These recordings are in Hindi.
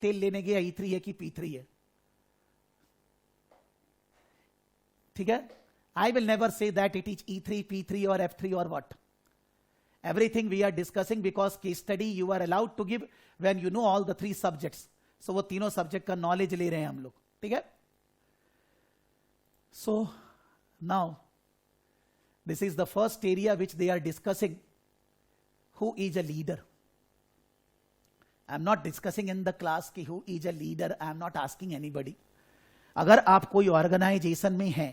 तेल लेने गया E3 है कि P3 है, ठीक है? I will never say that it is E3, P3 or F3 or what. Everything we are discussing because case study you are allowed to give when you know all the 3 subjects. So वो तीनों सब्जेक्ट का नॉलेज ले रहे हैं हम लोग, ठीक है? So now this is the first area which they are discussing. Who is a leader? I am not discussing in the class कि who is a leader. I am not asking anybody. अगर आप कोई ऑर्गेनाइजेशन में हैं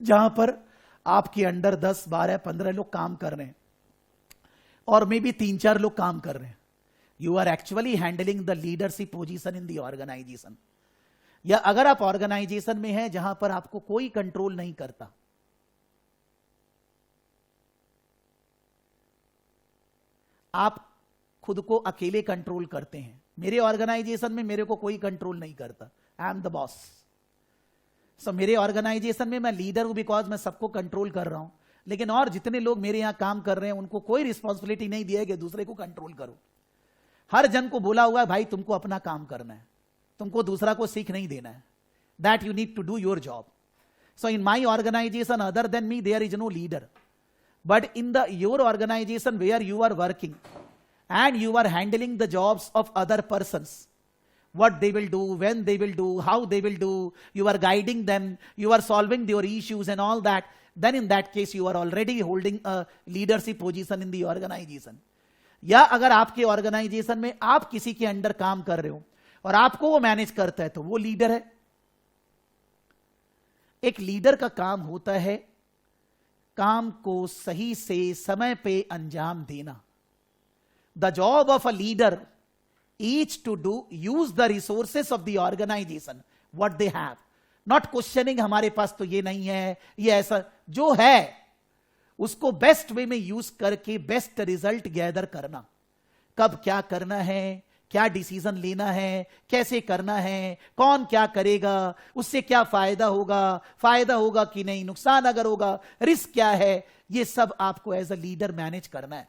जहां पर आपके अंडर 10, 12, 15 लोग काम कर रहे हैं और मे भी 3-4 लोग काम कर रहे हैं, you are actually handling the leadership position in the organisation. या अगर आप ऑर्गेनाइजेशन में हैं जहां पर आपको कोई कंट्रोल नहीं करता, आप खुद को अकेले कंट्रोल करते हैं. मेरे ऑर्गेनाइजेशन में मेरे को कोई कंट्रोल नहीं करता, आई एम द बॉस. सो मेरे ऑर्गेनाइजेशन में मैं लीडर हूं बिकॉज मैं सबको कंट्रोल कर रहा हूं, लेकिन और जितने लोग मेरे यहां काम कर रहे हैं उनको कोई रिस्पॉन्सिबिलिटी नहीं दिया कि दूसरे को कंट्रोल करो. हर जन को बोला हुआ है भाई तुमको अपना काम करना है, तुमको दूसरा को सीख नहीं देना है. That you need to do your job. So in my organisation other than me there is no leader, but in the your organisation where you are working and you are handling the jobs of other persons, what they will do, when they will do, how they will do, you are guiding them, you are solving their issues and all that, then in that case you are already holding a leadership position in the organization. या अगर आपके ऑर्गेनाइजेशन में आप किसी के अंडर काम कर रहे हो और आपको वो मैनेज करता है तो वो लीडर है. एक लीडर का काम होता है काम को सही से समय पे अंजाम देना. The job of a leader is to use the resources of the organization, what they have. Not questioning हमारे पास तो ये नहीं है, ये ऐसा, जो है उसको बेस्ट वे में यूज करके बेस्ट रिजल्ट गैदर करना. कब क्या करना है, क्या डिसीजन लेना है, कैसे करना है, कौन क्या करेगा, उससे क्या फायदा होगा कि नहीं, नुकसान अगर होगा, रिस्क क्या है, ये सब आपको एज अ लीडर मैनेज करना है.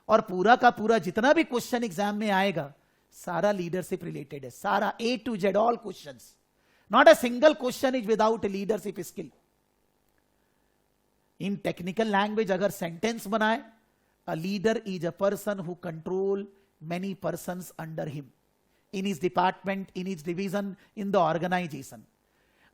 और पूरा का पूरा जितना भी क्वेश्चन एग्जाम में आएगा सारा लीडरशिप रिलेटेड है, सारा A to Z all questions. Not a single question is without leadership skill. In technical language अगर सेंटेंस बनाए, a leader is a person who control many persons under him in his department, in his division, in the organisation.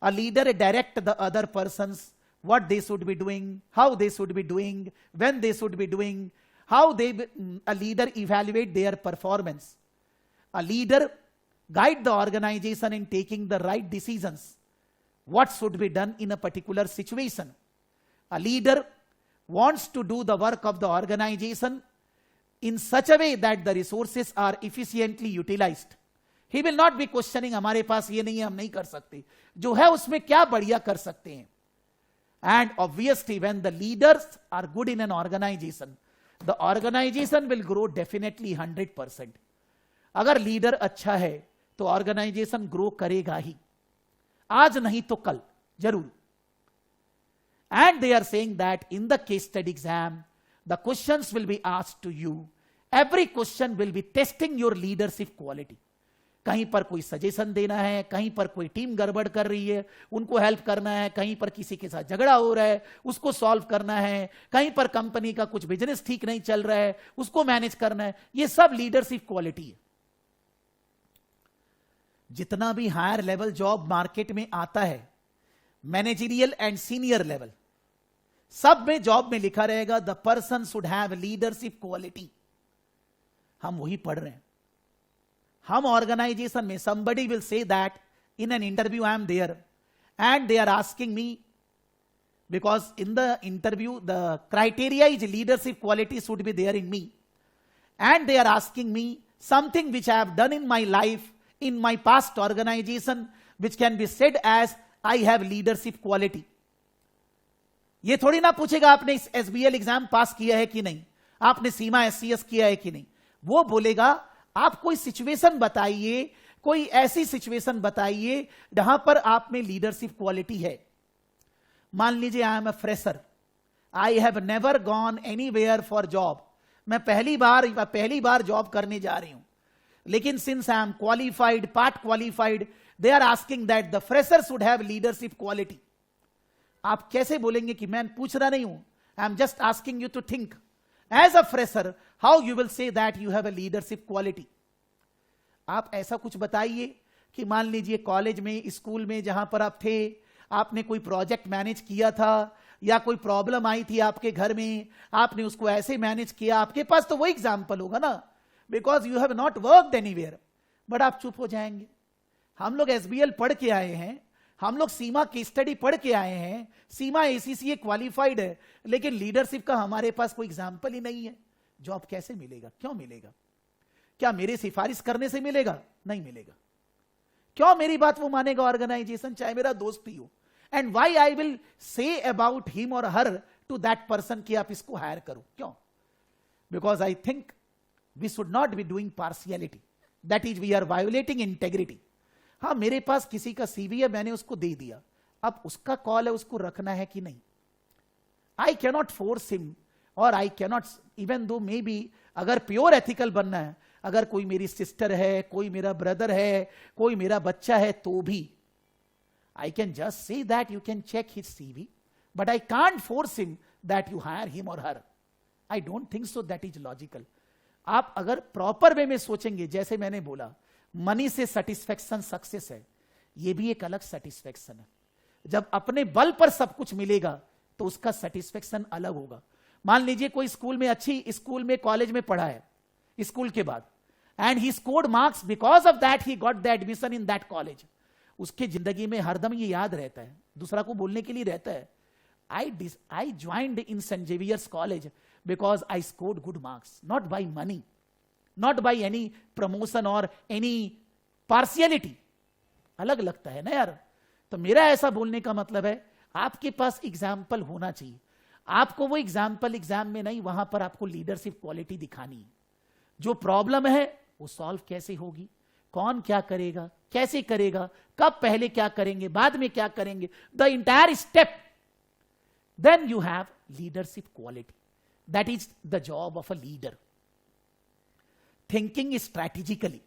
A leader direct the other persons what they should be doing, how they should be doing, when they should be doing, how a leader evaluate their performance. A leader guide the organization in taking the right decisions, what should be done in a particular situation. A leader wants to do the work of the organization in such a way that the resources are efficiently utilized. He will not be questioning हमारे पास ये नहीं है, हम नहीं कर सकते, जो है उसमें क्या बढ़िया कर सकते हैं. And obviously when the leaders are good in an organization, the organization will grow definitely 100%. अगर लीडर अच्छा है तो ऑर्गेनाइजेशन ग्रो करेगा ही, आज नहीं तो कल जरूर. And they are saying that in the case study exam, the questions will be asked to you. Every question will be testing your leadership quality. कहीं पर कोई सजेशन देना है, कहीं पर कोई टीम गड़बड़ कर रही है उनको हेल्प करना है, कहीं पर किसी के साथ झगड़ा हो रहा है उसको सॉल्व करना है, कहीं पर कंपनी का कुछ बिजनेस ठीक नहीं चल रहा है उसको मैनेज करना है. ये सब लीडरशिप क्वालिटी है. जितना भी हायर लेवल जॉब मार्केट में आता है, मैनेजरियल एंड सीनियर लेवल, सब में जॉब में लिखा रहेगा the person should have leadership quality. हम वही पढ़ रहे हैं. हम ऑर्गेनाइजेशन में somebody will say that in an interview I am there and they are asking me, because in the interview the criteria is leadership quality should be there in me, and they are asking me something which I have done in my life in my past organization which can be said as I have leadership quality. ये थोड़ी ना पूछेगा आपने इस SBL एग्जाम पास किया है कि नहीं, आपने सीमा SCS किया है कि नहीं. वो बोलेगा आप कोई सिचुएशन बताइए, कोई ऐसी सिचुएशन बताइए जहां पर आप में लीडरशिप क्वालिटी है. मान लीजिए I am a fresher, I have never gone anywhere for job. मैं पहली बार जॉब करने जा रही हूं. लेकिन since I am qualified, part qualified, they are asking that the fresher should have leadership quality. आप कैसे बोलेंगे कि मैं पूछ रहा नहीं हूं, I am just asking you to think as a fresher how you will say that you have a leadership quality. आप ऐसा कुछ बताइए कि मान लीजिए कॉलेज में, स्कूल में जहां पर आप थे, आपने कोई प्रोजेक्ट मैनेज किया था या कोई प्रॉब्लम आई थी आपके घर में, आपने उसको ऐसे मैनेज किया. आपके पास तो वो एग्जाम्पल होगा ना, because you have not worked anywhere. But आप चुप हो जाएंगे. हम लोग एसबीएल पढ़ के आए हैं, हम लोग सीमा की स्टडी पढ़ के आए हैं, सीमा एसीसीए क्वालिफाइड है, लेकिन लीडरशिप का हमारे पास कोई एग्जाम्पल ही नहीं है. जॉब कैसे मिलेगा? क्यों मिलेगा? क्या मेरे सिफारिश करने से मिलेगा? नहीं मिलेगा. क्यों मेरी बात वो मानेगा ऑर्गेनाइजेशन, चाहे मेरा दोस्त ही हो? And why I will say about him or her to that person कि आप इसको हायर करो? क्यों? Because I think we should not be doing partiality, that is we are violating integrity. हाँ, मेरे पास किसी का सीवी है, मैंने उसको दे दिया, अब उसका कॉल है उसको रखना है कि नहीं. आई कैनॉट फोर्स हिम, और I cannot, even though may be अगर प्योर एथिकल बनना है, अगर कोई मेरी सिस्टर है, कोई मेरा ब्रदर है, कोई मेरा बच्चा है, तो भी I can just say that you can check his CV, but I can't force him that you hire him or her. I don't think so that is logical. आप अगर प्रॉपर वे में सोचेंगे, जैसे मैंने बोला, मनी से सेटिस्फेक्शन सक्सेस है, यह भी एक अलग सेटिस्फेक्शन है. जब अपने बल पर सब कुछ मिलेगा तो उसका सेटिस्फेक्शन अलग होगा. मान लीजिए कोई स्कूल में, अच्छी स्कूल में, कॉलेज में पढ़ा है, स्कूल के बाद, and he scored marks, because of that he got the admission in that college. उसके जिंदगी में हरदम ये याद रहता है, दूसरा को बोलने के लिए रहता है, I joined in Saint Xavier's College because I scored good marks, not by money, not by any promotion or any partiality. अलग लगता है ना यार. तो मेरा ऐसा बोलने का मतलब है, आपके पास एग्जाम्पल होना चाहिए. आपको वो एग्जाम्पल एग्जाम में नहीं, वहां पर आपको लीडरशिप क्वालिटी दिखानी है. जो प्रॉब्लम है वो सॉल्व कैसे होगी, कौन क्या करेगा, कैसे करेगा, कब, पहले क्या करेंगे, बाद में क्या करेंगे, the entire step. Then you have leadership quality. That is the job of a leader. Thinking strategically.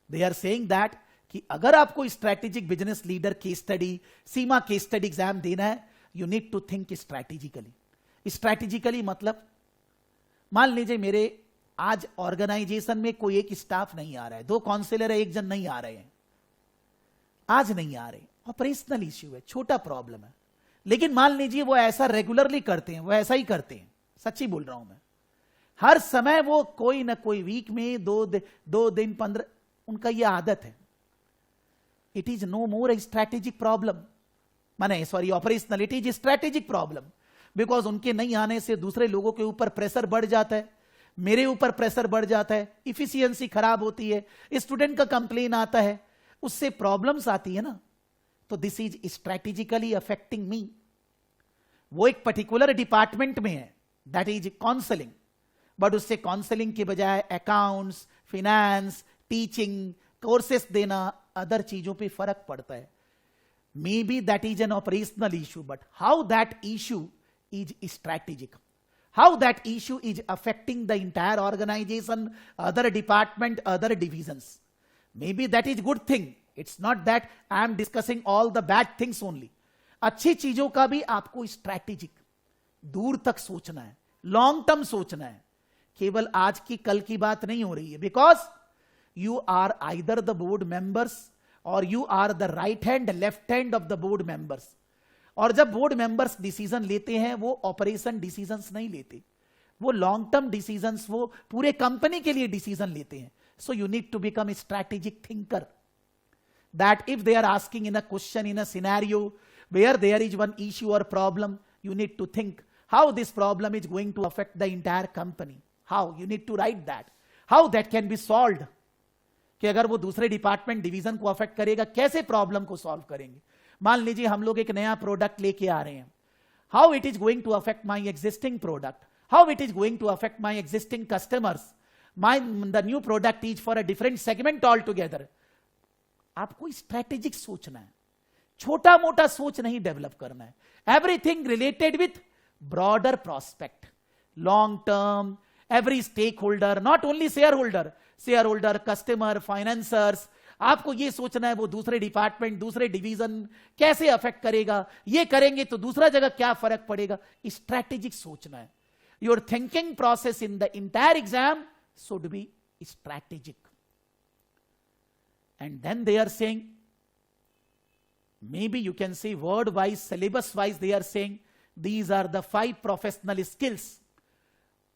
They are saying that कि अगर आपको strategic business leader case study, CIMA case study exam देना है, you need to think strategically. Strategically मतलब, मान लीजिए मेरे आज ऑर्गेनाइजेशन में कोई एक स्टाफ नहीं आ रहा है, 2 काउंसलर है, 1 जन नहीं आ रहे हैं, आज नहीं आ रहे, ऑपरेशनल इश्यू है, छोटा प्रॉब्लम है. लेकिन मान लीजिए वो ऐसा रेगुलरली करते हैं, वो ऐसा ही करते हैं, सच्ची बोल रहा हूं मैं, हर समय वो कोई ना कोई वीक में 2 दिन 15, उनका ये आदत है. It is no more a strategic problem, माने sorry operational, it is strategic problem. Because उनके नहीं आने से दूसरे लोगों के ऊपर प्रेशर बढ़ जाता है, मेरे ऊपर प्रेशर बढ़ जाता है, इफिशियंसी खराब होती है, स्टूडेंट का कंप्लेन आता है, उससे प्रॉब्लम्स आती है ना. तो दिस इज स्ट्रैटेजिकली अफेक्टिंग मी. वो एक पर्टिकुलर डिपार्टमेंट में है, दैट इज काउंसलिंग, बट उससे काउंसलिंग के बजाय अकाउंट्स, फाइनेंस, टीचिंग कोर्सेस देना, अदर चीजों पे फर्क पड़ता है. May be that is an operational issue, but how that issue is strategic, how that issue is affecting the entire organization, other department, other divisions. Maybe that is good thing. It's not that I am discussing all the bad things only. अच्छी चीजों का भी आपको स्ट्रैटेजिक, दूर तक सोचना है, लॉन्ग टर्म सोचना है, केवल आज की कल की बात नहीं हो रही है. Because you are either the board members or you are the right hand, left hand of the board members. और जब बोर्ड मेंबर्स डिसीजन लेते हैं, वो ऑपरेशन डिसीजंस नहीं लेते, वो लॉन्ग टर्म डिसीजंस, वो पूरे कंपनी के लिए डिसीजन लेते हैं. So you need to become strategic thinker, that if they are asking in a question, in a scenario where there is one issue or problem, you need to think how this problem is going to affect the entire company. How, you need to write that, how that can be solved. कि अगर वो दूसरे डिपार्टमेंट, डिवीजन को अफेक्ट करेगा, कैसे प्रॉब्लम को सॉल्व करेंगे. मान लीजिए हम लोग एक नया प्रोडक्ट लेके आ रहे हैं, how it is going to affect my existing product, how it is going to affect my existing customers, my the new product is for a different segment all together. आपको स्ट्रैटेजिक सोचना है, छोटा मोटा सोच नहीं डेवलप करना है. Everything related with broader prospect, long term, every stakeholder, not only shareholder, shareholder, customer, financiers, आपको ये सोचना है वो दूसरे डिपार्टमेंट, दूसरे डिवीजन कैसे अफेक्ट करेगा, ये करेंगे तो दूसरा जगह क्या फर्क पड़ेगा, स्ट्रैटेजिक सोचना है. Your thinking process in the entire exam should be strategic. And then they are saying, maybe you can say word wise, syllabus wise, they are saying these are the 5 professional skills,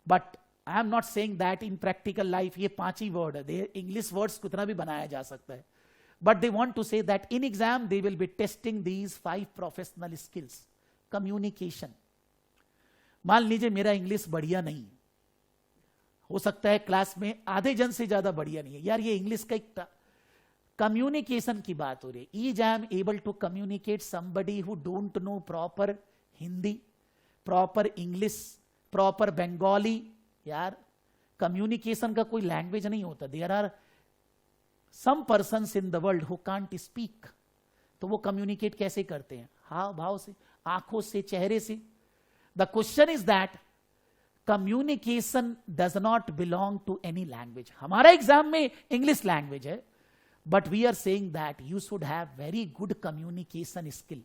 but I am not saying that in practical life ये 5 ही word है. English words कितना भी बनाया जा सकता है, but they want to say that in exam they will be testing these 5 professional skills. Communication. मान लीजिए मेरा इंग्लिश बढ़िया नहीं, हो सकता है क्लास में आधे जन से ज्यादा बढ़िया नहीं है, यार ये इंग्लिश का एक कम्युनिकेशन की बात हो रही है. Is I am able to communicate somebody who don't know proper Hindi, proper English, proper Bengali. यार कम्युनिकेशन का कोई लैंग्वेज नहीं होता. There are some persons in the world who can't speak. तो वो कम्युनिकेट कैसे करते हैं? हाव भाव से, आंखों से, चेहरे से. The question is that communication does not belong to any language. हमारा एग्जाम में इंग्लिश लैंग्वेज है, but we are saying that you should have very good communication skill.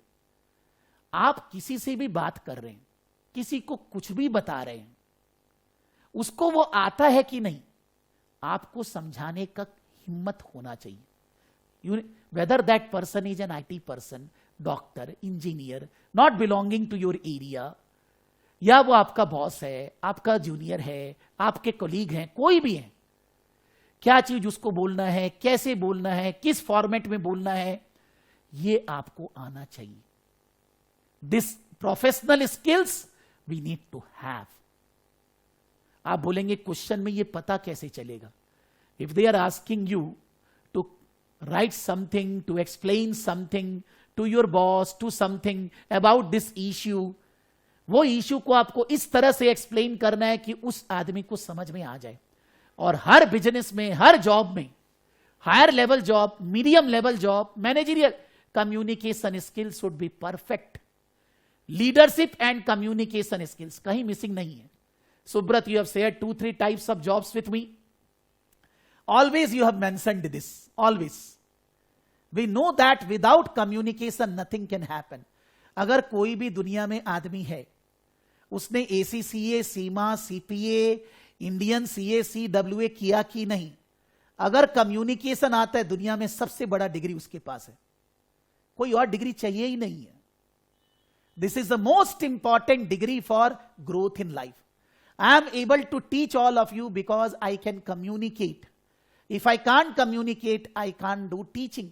आप किसी से भी बात कर रहे हैं, किसी को कुछ भी बता रहे हैं, उसको वो आता है कि नहीं, आपको समझाने का हिम्मत होना चाहिए. Whether that person is an IT person, doctor, engineer, not belonging to your area, या वो आपका बॉस है, आपका जूनियर है, आपके कोलीग हैं, कोई भी है, क्या चीज उसको बोलना है, कैसे बोलना है, किस फॉर्मेट में बोलना है, ये आपको आना चाहिए. This professional skills we need to have. आप बोलेंगे क्वेश्चन में ये पता कैसे चलेगा? If they are asking you to write something, to explain something to your boss, to something about this issue, वो इश्यू को आपको इस तरह से एक्सप्लेन करना है कि उस आदमी को समझ में आ जाए. और हर बिजनेस में, हर जॉब में, higher level job, medium level job, managerial, communication skills should be perfect. Leadership and communication skills कहीं मिसिंग नहीं है. Subrata, you have shared 2-3 types of jobs with me. Always you have mentioned this. Always we know that without communication nothing can happen. अगर कोई भी दुनिया में आदमी है, उसने ACCA, CIMA, CPA, Indian CACWA किया कि नहीं, अगर कम्युनिकेशन आता है, दुनिया में सबसे बड़ा डिग्री उसके पास है. कोई और डिग्री चाहिए ही नहीं है. This is the most important degree for growth in life. I am able to teach all of you because I can communicate. If I can't communicate, I can't do teaching.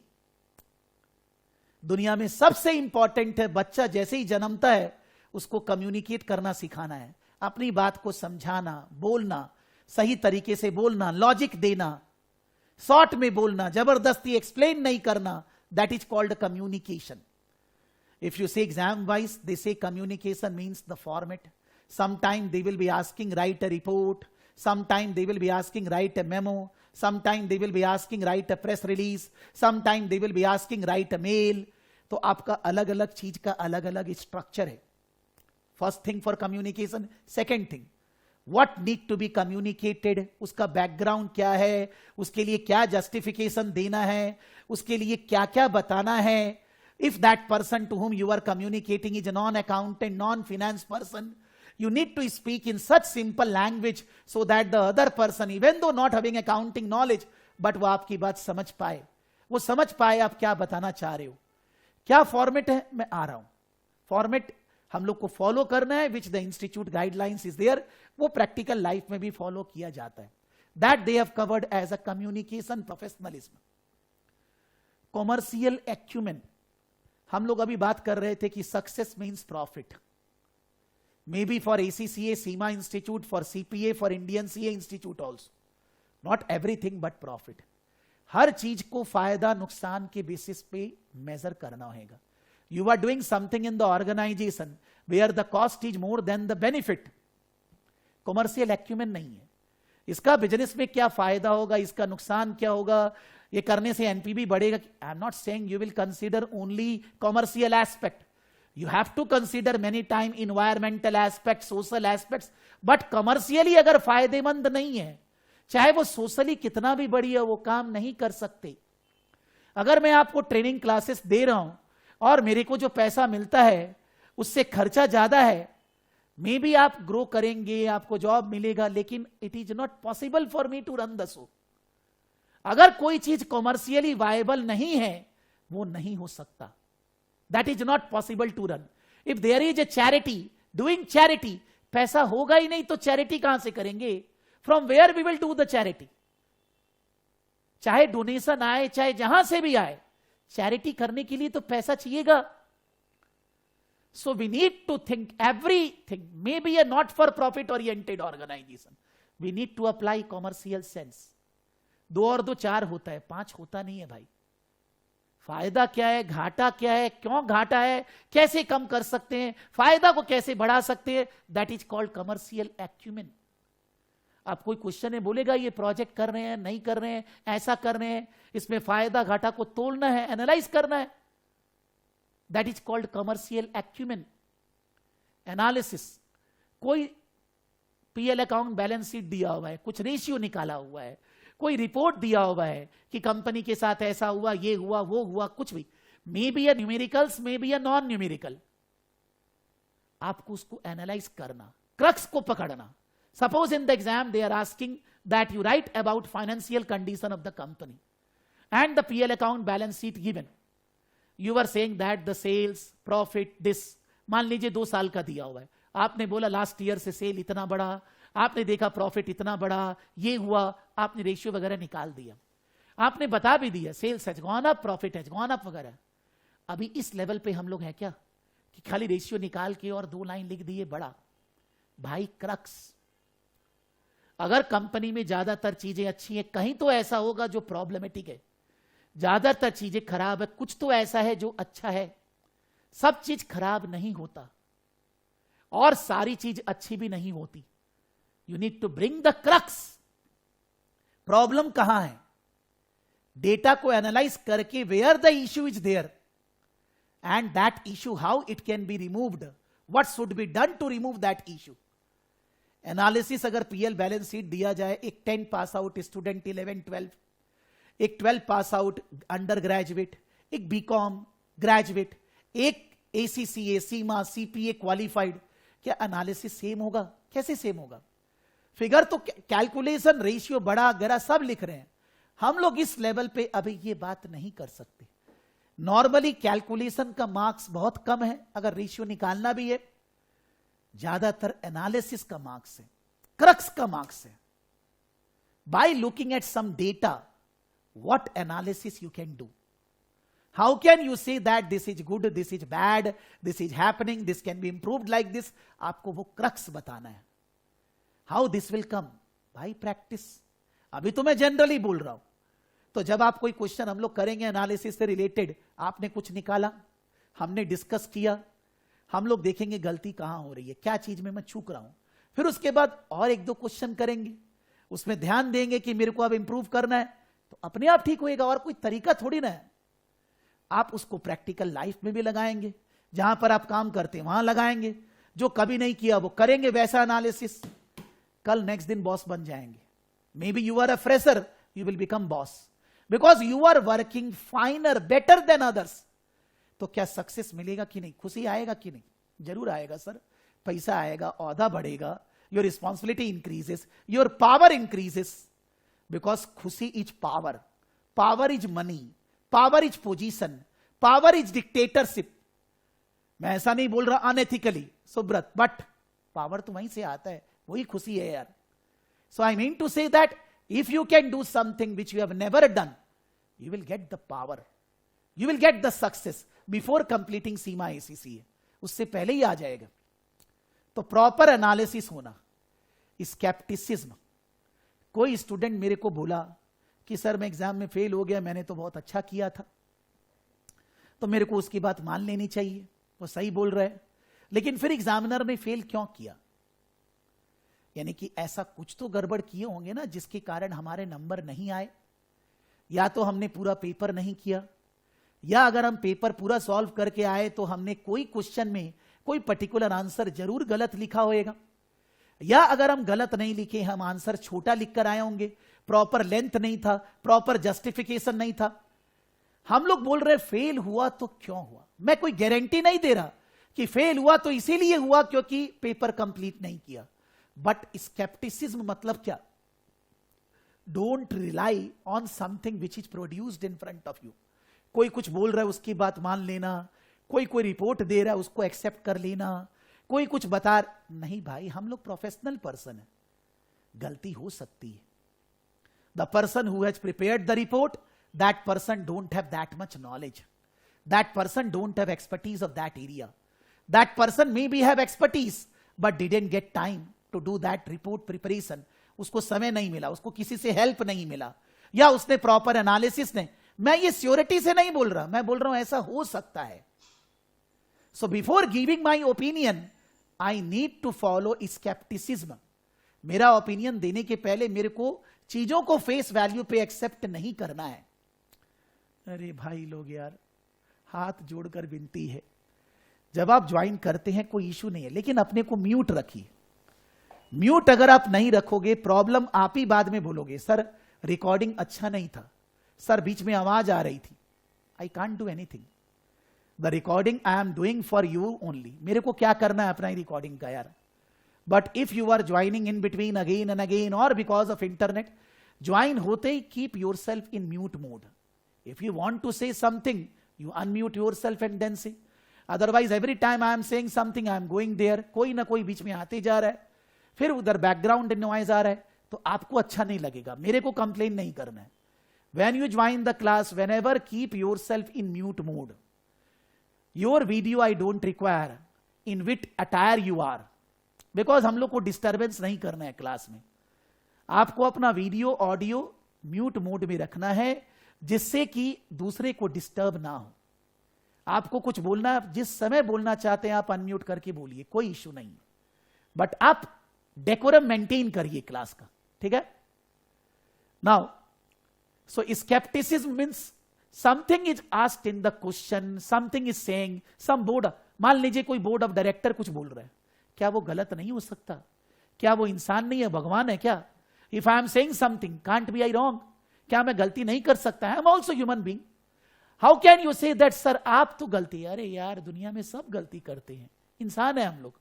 दुनिया में सबसे इंपॉर्टेंट है, बच्चा जैसे ही जन्मता है उसको कम्युनिकेट करना सिखाना है. अपनी बात को समझाना, बोलना, सही तरीके से बोलना, लॉजिक देना, शॉर्ट में बोलना, जबरदस्ती एक्सप्लेन नहीं करना. That is called communication. If you से एग्जाम वाइज, दे से communication means the format. Sometime they will be asking write a report, sometime they will be asking write a memo, sometime they will be asking write a press release, sometime they will be asking write a mail. तो आपका अलग अलग चीज का अलग अलग स्ट्रक्चर है. First thing for communication. Second thing, what need to be communicated, उसका बैकग्राउंड क्या है, उसके लिए क्या जस्टिफिकेशन देना है, उसके लिए क्या क्या बताना है. If that person to whom you are communicating is a non accountant, non finance person, you need to speak in such simple language so that the other person, even though not having accounting knowledge, but वो आपकी बात समझ पाए, वो समझ पाए आप क्या बताना चाह रहे हो. क्या फॉर्मेट है, मैं आ रहा हूं. फॉर्मेट हम लोग को फॉलो करना है, which the institute guidelines is there, वो प्रैक्टिकल लाइफ में भी फॉलो किया जाता है. That they have covered as a communication professionalism. Commercial acumen, हम लोग अभी बात कर रहे थे कि success means profit. Maybe for ACCA, SEMA Institute, for CPA, for Indian CA Institute also. Not everything but profit. हर चीज को फायदा नुकसान के बेसिस पे मेजर करना होगा. You are doing something in the organization where the cost is more than the benefit. Commercial acumen नहीं है. इसका बिजनेस में क्या फायदा होगा, इसका नुकसान क्या होगा, ये करने से NPV बढ़ेगा. I am not saying you will consider only commercial aspect. You have to consider many time environmental aspects, social aspects, but commercially अगर फायदेमंद नहीं है, चाहे वो सोशली कितना भी बड़ी है, वो काम नहीं कर सकते। अगर मैं आपको ट्रेनिंग क्लासेस दे रहा हूं और मेरे को जो पैसा मिलता है उससे खर्चा ज्यादा है, मे बी आप ग्रो करेंगे, आपको जॉब मिलेगा, लेकिन it is not possible for me to run the show. अगर कोई चीज कॉमर्शियली वायबल नहीं है, वो नहीं हो सकता। That is not possible to run. If there is a charity doing charity, पैसा होगा ही नहीं तो चैरिटी कहां से करेंगे? From where we will do the charity? चाहे डोनेशन आए, चाहे जहां से भी आए, चैरिटी करने के लिए तो पैसा चाहिएगा। So we need to think everything, maybe a not for profit oriented organization. We need to apply commercial sense. 2 और 2 4 होता है, 5 होता नहीं है भाई। फायदा क्या है, घाटा क्या है, क्यों घाटा है, कैसे कम कर सकते हैं, फायदा को कैसे बढ़ा सकते हैं, that is called commercial acumen. आप कोई क्वेश्चन है, बोलेगा ये प्रोजेक्ट कर रहे हैं, नहीं कर रहे हैं, ऐसा कर रहे हैं, इसमें फायदा घाटा को तोलना है, एनालाइज करना है, that is called commercial acumen. Analysis, कोई पीएल अकाउंट बैलेंस शीट दिया हुआ है, कुछ रेशियो निकाला हुआ है, कोई रिपोर्ट दिया हुआ है कि कंपनी के साथ ऐसा हुआ, ये हुआ, वो हुआ, कुछ भी, may be a numericals, may be a non numerical, आपको उसको एनालाइज करना, क्रक्स को पकड़ना। Suppose in the exam they are asking that you write about financial condition of the company and the PL account balance sheet given. You are saying that the sales profit this, मान लीजिए 2 साल का दिया हुआ है, आपने बोला लास्ट ईयर से सेल इतना बढ़ा, आपने देखा प्रॉफिट इतना बढ़ा, ये हुआ, आपने रेशियो वगैरह निकाल दिया, आपने बता भी दिया sales has gone up, profit has gone up वगैरह। अभी इस लेवल पे हम लोग हैं क्या कि खाली रेशियो निकाल के और 2 लाइन लिख दिए बड़ा? भाई क्रक्स, अगर कंपनी में ज्यादातर चीजें अच्छी हैं, कहीं तो ऐसा होगा जो प्रॉब्लमेटिक है, ज्यादातर चीजें खराब है, कुछ तो ऐसा है जो अच्छा है। सब चीज खराब नहीं होता और सारी चीज अच्छी भी नहीं होती। You need to bring the crux. Problem कहां है, डेटा को एनालाइज करके where the issue is there and that issue how it can be removed, what should be done to remove that issue. Analysis, अगर पीएल बैलेंस शीट दिया जाए, एक 10 पास आउट स्टूडेंट, 11 12, एक 12 पास आउट अंडर ग्रेजुएट, एक बीकॉम ग्रेजुएट, एक एसीसीए, सीमा, सीपीए क्वालिफाइड, क्या एनालिसिस सेम होगा? कैसे सेम होगा? फिगर तो कैलकुलेशन, रेशियो बड़ा गरा सब लिख रहे हैं, हम लोग इस लेवल पे अभी ये बात नहीं कर सकते। नॉर्मली कैलकुलेशन का मार्क्स बहुत कम है, अगर रेशियो निकालना भी है, ज्यादातर एनालिसिस का मार्क्स है, क्रक्स का मार्क्स है। By looking at some data, what analysis you can do, how can you say that this is good, this is bad, this is happening, this can be improved like this? आपको वो क्रक्स बताना है। how this will come? भाई प्रैक्टिस। अभी तो मैं जनरली बोल रहा हूं, तो जब आप कोई क्वेश्चन हम लोग करेंगे एनालिसिस से रिलेटेड, आपने कुछ निकाला, हमने डिस्कस किया, हम लोग देखेंगे गलती कहां हो रही है, क्या चीज में मैं चूक रहा हूं, फिर उसके बाद और 1-2 क्वेश्चन करेंगे, उसमें ध्यान देंगे कि मेरे को अब इंप्रूव करना है, तो अपने आप ठीक होएगा। और कोई तरीका थोड़ी ना है, आप उसको प्रैक्टिकल लाइफ में भी लगाएंगे, जहां पर आप काम करते हैं वहां लगाएंगे, जो कभी नहीं किया वो करेंगे वैसा एनालिसिस, कल नेक्स्ट दिन बॉस बन जाएंगे। May be you are a fresher, you will become boss because you are working finer, better than others. तो क्या सक्सेस मिलेगा कि नहीं, खुशी आएगा कि नहीं? जरूर आएगा सर, पैसा आएगा, औहदा बढ़ेगा, your responsibility increases, your power increases, because खुशी is power, power is money, power is position, power is dictatorship. मैं ऐसा नहीं बोल रहा अनएथिकली सुब्रत, बट पावर तो वहीं से आता है, वही खुशी है यार। So I mean to say that if you can do something which you have never done, you will get the power, you will get the success before completing CIMA ACCA, उससे पहले ही आ जाएगा। तो प्रॉपर एनालिसिस होना, स्केप्टिसिज्म। कोई स्टूडेंट मेरे को बोला कि सर मैं एग्जाम में फेल हो गया, मैंने तो बहुत अच्छा किया था, तो मेरे को उसकी बात मान लेनी चाहिए, वो सही बोल रहा है, लेकिन फिर एग्जामिनर ने फेल क्यों किया? यानी कि ऐसा कुछ तो गड़बड़ किए होंगे ना जिसके कारण हमारे नंबर नहीं आए। या तो हमने पूरा पेपर नहीं किया, या अगर हम पेपर पूरा सॉल्व करके आए तो हमने कोई क्वेश्चन में कोई पर्टिकुलर आंसर जरूर गलत लिखा होएगा, या अगर हम गलत नहीं लिखे, हम आंसर छोटा लिखकर आए होंगे, प्रॉपर लेंथ नहीं था, प्रॉपर जस्टिफिकेशन नहीं था। हम लोग बोल रहे फेल हुआ तो क्यों हुआ। मैं कोई गारंटी नहीं दे रहा कि फेल हुआ तो इसीलिए हुआ क्योंकि पेपर कंप्लीट नहीं किया, बट स्केप्टिसिज्म मतलब क्या? Don't rely on something which is produced in front of you. कोई कुछ बोल रहा है उसकी बात मान लेना, कोई रिपोर्ट दे रहा है उसको एक्सेप्ट कर लेना, कोई कुछ बता नहीं भाई, हम लोग प्रोफेशनल पर्सन है, गलती हो सकती है। The person who has prepared the report, that person don't have that much knowledge, that person don't have expertise of that area, that person may be have expertise but didn't get time to do that report preparation. उसको समय नहीं मिला, उसको किसी से हेल्प नहीं मिला, या उसने प्रॉपर एनालिसिस नहीं। मैं ये श्योरिटी से नहीं बोल रहा, मैं बोल रहा हूं ऐसा हो सकता है। So before giving my opinion I need to follow scepticism. मेरा ओपिनियन देने के पहले मेरे को चीजों को फेस वैल्यू पे एक्सेप्ट नहीं करना है। अरे भाई लोग यार, हाथ जोड़कर विनती है, जब आप ज्वाइन करते हैं कोई इशू नहीं है, लेकिन अपने को म्यूट रखिए। म्यूट अगर आप नहीं रखोगे, प्रॉब्लम आप ही बाद में बोलोगे, सर रिकॉर्डिंग अच्छा नहीं था, सर बीच में आवाज आ रही थी। आई can't do anything, the recording I am doing for you only. मेरे को क्या करना है अपना ही रिकॉर्डिंग का यार। But if you are joining in between again and again or because of internet, join होते ही keep yourself in mute mode. If you want to say something, you unmute yourself and then say. Otherwise every time I am saying something, I am going there, कोई ना कोई बीच में आते जा रहा है, फिर उधर बैकग्राउंड नॉइज आ रहा है, तो आपको अच्छा नहीं लगेगा। मेरे को कंप्लेन नहीं करना है। When you join the class, whenever keep yourself in mute mode. Your video I don't require in which attire you are, because हम लोग को डिस्टर्बेंस नहीं करना है क्लास में। आपको अपना वीडियो ऑडियो म्यूट मोड में रखना है, जिससे कि दूसरे को डिस्टर्ब ना हो। आपको कुछ बोलना, जिस समय बोलना चाहते हैं आप अनम्यूट करके बोलिए, कोई इश्यू नहीं है, बट आप डेकोरम मेंटेन करिए क्लास का, ठीक है। Now so skepticism means something is asked in the question, something is saying, some board, मान लीजिए कोई बोर्ड ऑफ डायरेक्टर कुछ बोल रहा है, क्या वो गलत नहीं हो सकता? क्या वो इंसान नहीं है, भगवान है क्या? If I am saying something, can't be I wrong? क्या मैं गलती नहीं कर सकता? I am also human being. How can you say that sir आप तो गलती? अरे यार, दुनिया में सब गलती करते हैं, इंसान है हम लोग।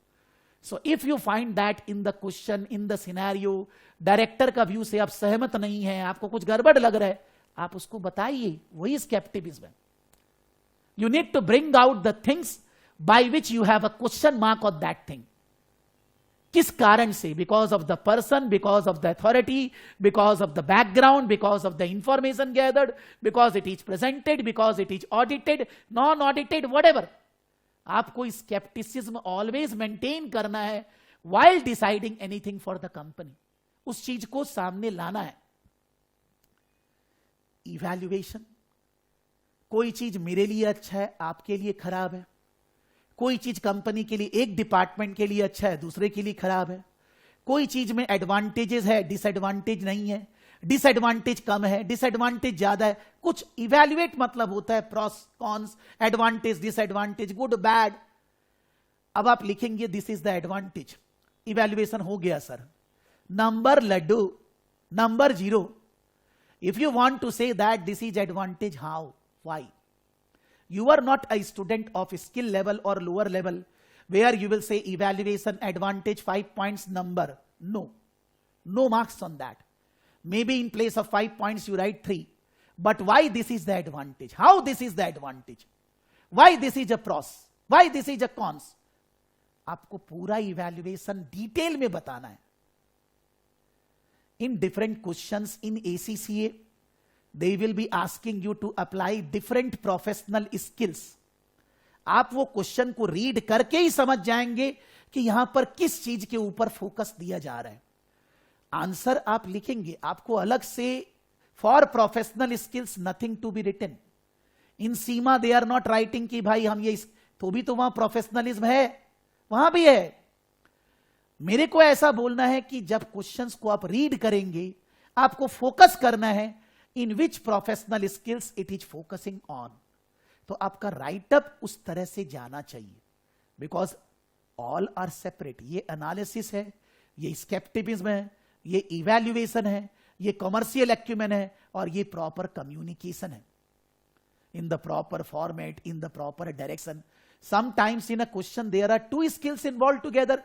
So if you find that in the question, in the scenario, director का व्यू से आप सहमत नहीं हैं, आपको कुछ गड़बड़ लग रहा है, आप उसको बताइए, वही स्केप्टिसिज्म है। You need to bring out the things by which you have a question mark on that thing. किस कारण से? Because of the person, because of the authority, because of the background, because of the information gathered, because it is presented, because it is audited, non-audited, whatever. आपको स्केप्टिसिज्म ऑलवेज मेंटेन करना है while deciding anything for the company. उस चीज को सामने लाना है। इवैल्यूएशन, कोई चीज मेरे लिए अच्छा है, आपके लिए खराब है। कोई चीज कंपनी के लिए, एक डिपार्टमेंट के लिए अच्छा है, दूसरे के लिए खराब है। कोई चीज में एडवांटेजेस है, डिसएडवांटेज नहीं है, डिसएडवांटेज कम है, डिसएडवांटेज ज्यादा है। कुछ इवैल्यूएट मतलब होता है pros cons, advantage disadvantage, good bad. अब आप लिखेंगे this is the advantage, evaluation हो गया सर। नंबर लड्डू, number 0। If you want to say that this is advantage, how, why? You are not a student of skill level or lower level where you will say evaluation advantage 5 points number. No, no marks on that. Maybe in place of 5 points you write 3. But why this is the advantage? How this is the advantage? Why this is a pros? Why this is a cons? आपको पूरा evaluation detail में बताना है. In different questions in ACCA, they will be asking you to apply different professional skills. आप वो क्वेश्चन को रीड करके ही समझ जाएंगे कि यहां पर किस चीज के ऊपर फोकस दिया जा रहा है। आंसर आप लिखेंगे, आपको अलग से for professional skills nothing to be written. In Seema they are not writing कि भाई हम ये, तो भी तो वहां प्रोफेशनलिज्म है, वहां भी है। मेरे को ऐसा बोलना है कि जब क्वेश्चंस को आप रीड करेंगे, आपको फोकस करना है in which professional skills it is focusing on. तो आपका राइटअप उस तरह से जाना चाहिए, बिकॉज ऑल आर सेपरेट। ये एनालिसिस है, ये स्केप्टिसिज्म है, ये इवैल्यूएशन है, ये कॉमर्शियल एक्यूमेन है, और ये प्रॉपर कम्युनिकेशन है in the proper format, in the proper direction. Sometimes in a question there are two skills involved together,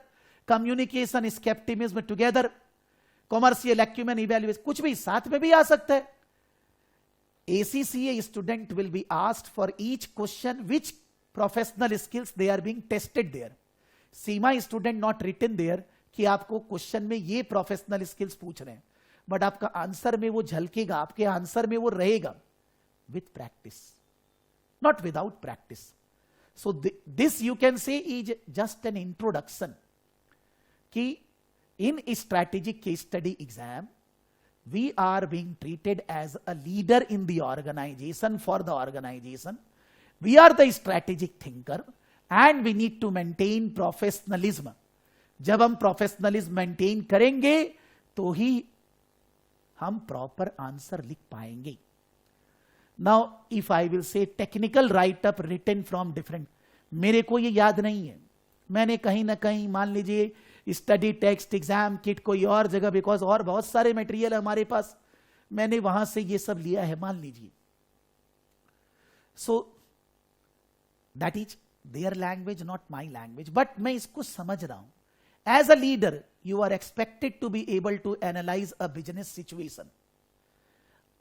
communication, skepticism together, commercial acumen, evaluation, कुछ भी साथ में भी आ सकता है. ACCA student will be asked for each question which professional skills they are being tested there. Seema student not written there कि आपको क्वेश्चन में ये प्रोफेशनल स्किल्स पूछ रहे हैं, बट आपका आंसर में वो झलकेगा, आपके आंसर में वो रहेगा with practice, not without practice. So this you can say is just an introduction कि in strategic case study exam we are being treated as a leader in the organization. For the organization we are the strategic thinker and we need to maintain professionalism. जब हम प्रोफेशनलिज्म मेंटेन करेंगे तो ही हम प्रॉपर आंसर लिख पाएंगे. Now, if I will say technical write-up written from different, मेरे को ये याद नहीं है, मैंने कहीं ना कहीं मान लीजिए स्टडी टेक्स्ट एग्जाम किट कोई और जगह, बिकॉज और बहुत सारे मटेरियल है हमारे पास, मैंने वहां से ये सब लिया है मान लीजिए. So that is there language not my language, but मैं इसको समझ रहा हूं. As a leader you are expected to be able to analyse a business situation.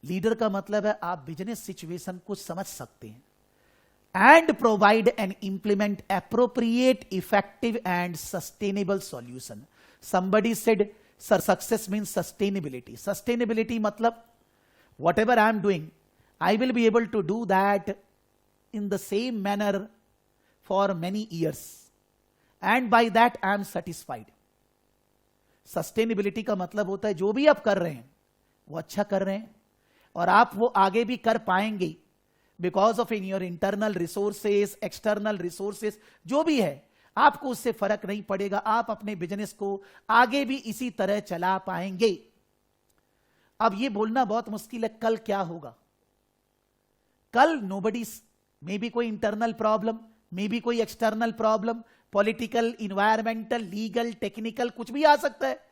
Leader का मतलब है आप बिजनेस सिचुएशन को समझ सकते हैं and provide and implement appropriate effective and sustainable solution. Somebody said sir success means sustainability. Sustainability मतलब whatever I am doing I will be able to do that in the same manner for many years and by that I am satisfied. Sustainability का मतलब होता है जो भी आप कर रहे हैं वो अच्छा कर रहे हैं और आप वो आगे भी कर पाएंगे because of in your internal resources, external resources, जो भी है आपको उससे फर्क नहीं पड़ेगा, आप अपने बिजनेस को आगे भी इसी तरह चला पाएंगे. अब ये बोलना बहुत मुश्किल है कल क्या होगा. कल नोबडी, मे बी कोई इंटरनल प्रॉब्लम, मे बी कोई external problem, political, environmental, legal, technical, कुछ भी आ सकता है.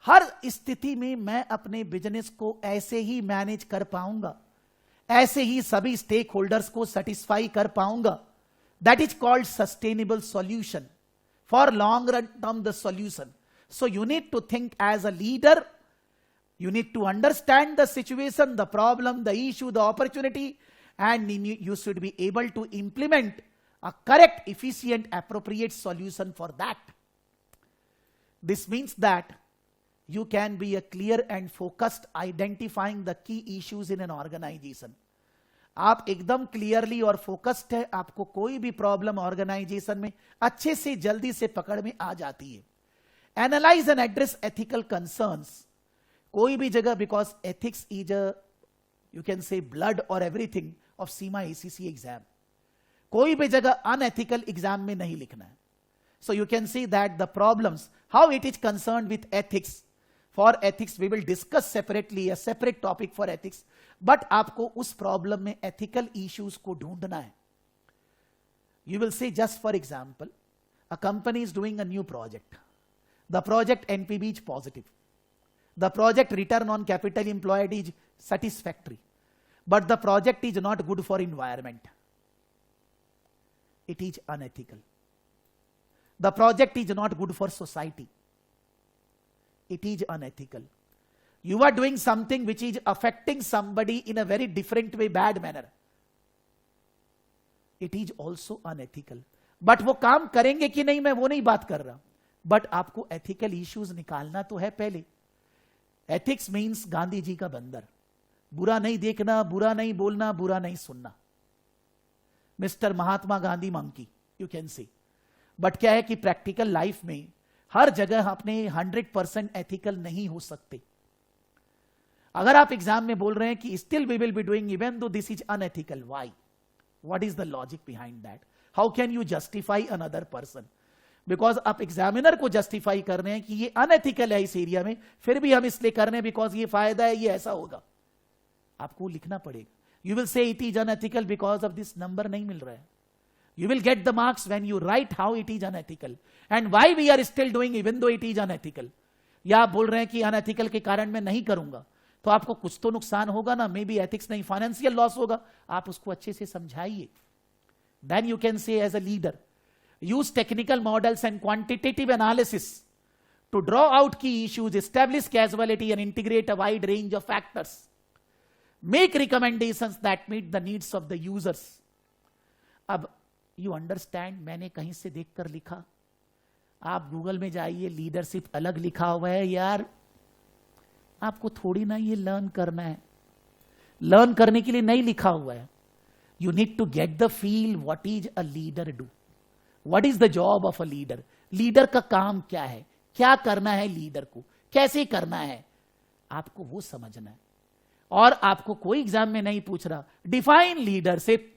हर स्थिति में मैं अपने बिजनेस को ऐसे ही मैनेज कर पाऊंगा, ऐसे ही सभी स्टेक होल्डर्स को सेटिस्फाई कर पाऊंगा. That is called sustainable solution, for long run term the solution. So you need to think as a leader, you need to understand the situation, the problem, the issue, the opportunity, and you should be able to implement a correct, efficient, appropriate solution for that. This means that you can be a clear and focused identifying the key issues in an organization. आप एकदम क्लियरली और फोकस्ड है, आपको कोई भी प्रॉब्लम ऑर्गेनाइजेशन में अच्छे से जल्दी से पकड़ में आ जाती है. Analyse and address ethical concerns. कोई भी जगह, because ethics is a you can say blood और everything of CIMA ACC exam. कोई भी जगह अनएथिकल एग्जाम में नहीं लिखना है. So you can see that the problems how it is concern with ethics. For ethics we will discuss separately, a separate topic for ethics, but आपको उस प्रॉब्लम में ethical issues को ढूंढना है. You will say, just for example, a company is doing a new project. The project NPV is positive. The project return on capital employed is satisfactory, but the project is not good for environment. It is unethical. The project is not good for society. It is unethical. You are doing something which is affecting somebody in a very different way, bad manner. It is also unethical. But वो काम करेंगे कि नहीं, मैं वो नहीं बात कर रहा, बट आपको एथिकल इश्यूज निकालना तो है पहले. एथिक्स मीन्स गांधी जी का बंदर, बुरा नहीं देखना, बुरा नहीं बोलना, बुरा नहीं सुनना. Mister Mahatma Gandhi monkey you can से. बट क्या है कि प्रैक्टिकल लाइफ में हर जगह अपने 100% एथिकल नहीं हो सकते. अगर आप एग्जाम में बोल रहे हैं कि still we will be doing even though this is unethical, why? What is the logic behind that? How can you justify another person? Because आप एग्जामिनर को जस्टिफाई कर रहे हैं कि ये अनएथिकल है इस एरिया में, फिर भी हम इसलिए कर रहे हैं बिकॉज ये फायदा है, ये ऐसा होगा. आपको लिखना पड़ेगा. यू विल से it is unethical because of this, number नहीं मिल रहा है. You will get the marks when you write how it is unethical and why we are still doing even though it is unethical. या आप बोल रहे हैं कि अनएथिकल के कारण मैं नहीं करूंगा, तो आपको कुछ तो नुकसान होगा ना, मे बी एथिक्स नहीं, फाइनेंशियल लॉस होगा, आप उसको अच्छे से समझाइए. Then you can say as a leader, use technical models and quantitative analysis to draw out key issues, establish causality and integrate a wide range of factors. Make recommendations that meet the needs of the users. अब you understand, मैंने कहीं से देखकर लिखा, आप गूगल में जाइए, लीडरशिप अलग लिखा हुआ है यार, आपको थोड़ी ना ये लर्न करना है, लर्न करने के लिए नहीं लिखा हुआ है. You need to get the feel what is a leader do. What is the job of a leader? Leader का काम क्या है, क्या करना है लीडर को, कैसे करना है, आपको वो समझना है. और आपको कोई एग्जाम में नहीं पूछ रहा define leadership,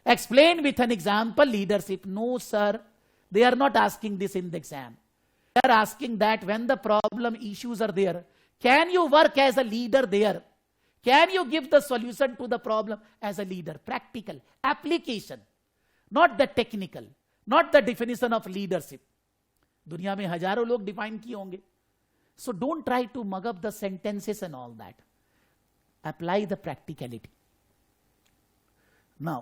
explain with an example leadership. No sir, they are not asking this in the exam. They are asking that when the problem issues are there, can you work as a leader there, can you give the solution to the problem as a leader. Practical application, not the technical, not the definition of leadership. दुनिया में हजारों लोग डिफाइन किए होंगे. So don't try to mug up the sentences and all that. Apply the practicality. Now,